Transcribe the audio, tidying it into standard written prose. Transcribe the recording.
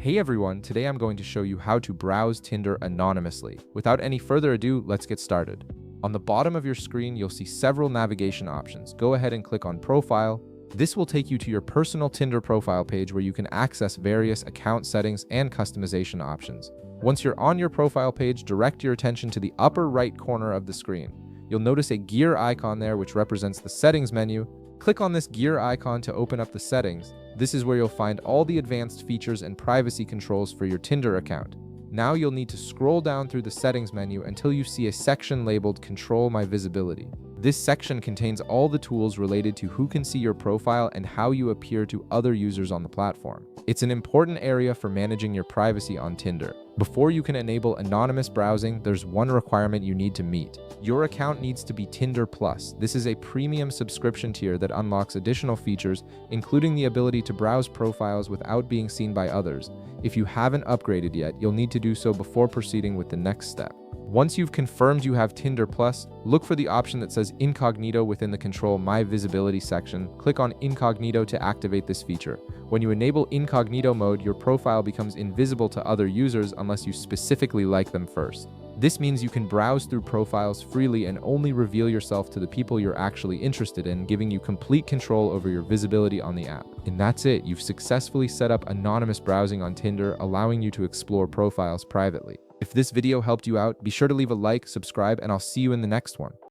Hey everyone, today I'm going to show you how to browse Tinder anonymously. Without any further ado, let's get started. On the bottom of your screen, you'll see several navigation options. Go ahead and click on Profile. This will take you to your personal Tinder profile page where you can access various account settings and customization options. Once you're on your profile page, direct your attention to the upper right corner of the screen. You'll notice a gear icon there which represents the settings menu. Click on this gear icon to open up the settings. This is where you'll find all the advanced features and privacy controls for your Tinder account. Now you'll need to scroll down through the settings menu until you see a section labeled Control My Visibility. This section contains all the tools related to who can see your profile and how you appear to other users on the platform. It's an important area for managing your privacy on Tinder. Before you can enable anonymous browsing, there's one requirement you need to meet. Your account needs to be Tinder Plus. This is a premium subscription tier that unlocks additional features, including the ability to browse profiles without being seen by others. If you haven't upgraded yet, you'll need to do so before proceeding with the next step. Once you've confirmed you have Tinder Plus, look for the option that says Incognito within the Control My Visibility section. Click on Incognito to activate this feature. When you enable Incognito mode, your profile becomes invisible to other users unless you specifically like them first. This means you can browse through profiles freely and only reveal yourself to the people you're actually interested in, giving you complete control over your visibility on the app. And that's it, you've successfully set up anonymous browsing on Tinder, allowing you to explore profiles privately. If this video helped you out, be sure to leave a like, subscribe, and I'll see you in the next one.